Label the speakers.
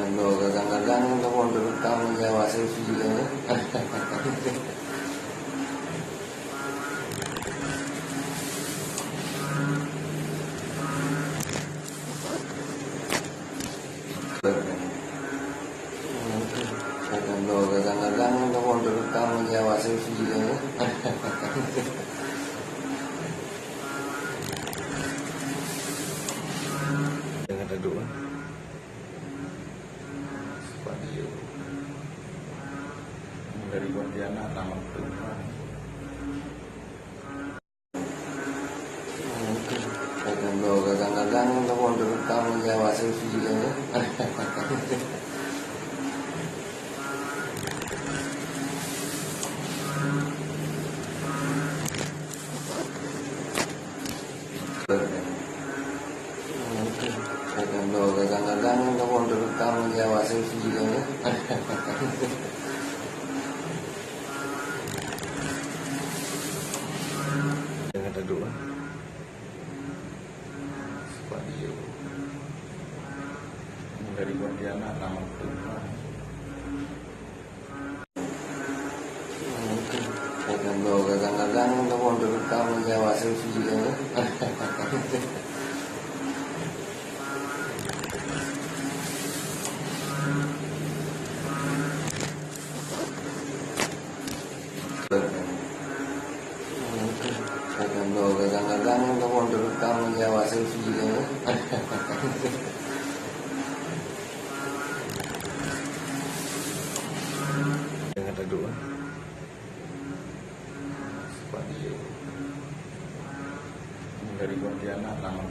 Speaker 1: Kadang-kadang kamu direkam Jawa selfie kan? Kadang-kadang kamu direkam Jawa selfie kan? Jangan ada doa. Spadio dari Pontianak, nama Tuhan. Kadang-kadang kamu direkam Jawa selfie kan? Kadang-kadang kamu direkam Jawa selfie kan? Jangan ada doa. Spadio dari Pontianak, nama Tuhan. Kadang-kadang kamu direkam Jawa selfie kan? Kadang-kadang kamu direkam Jawa selfie kan? Jangan ada doa. Spadio dari Pontianak, nama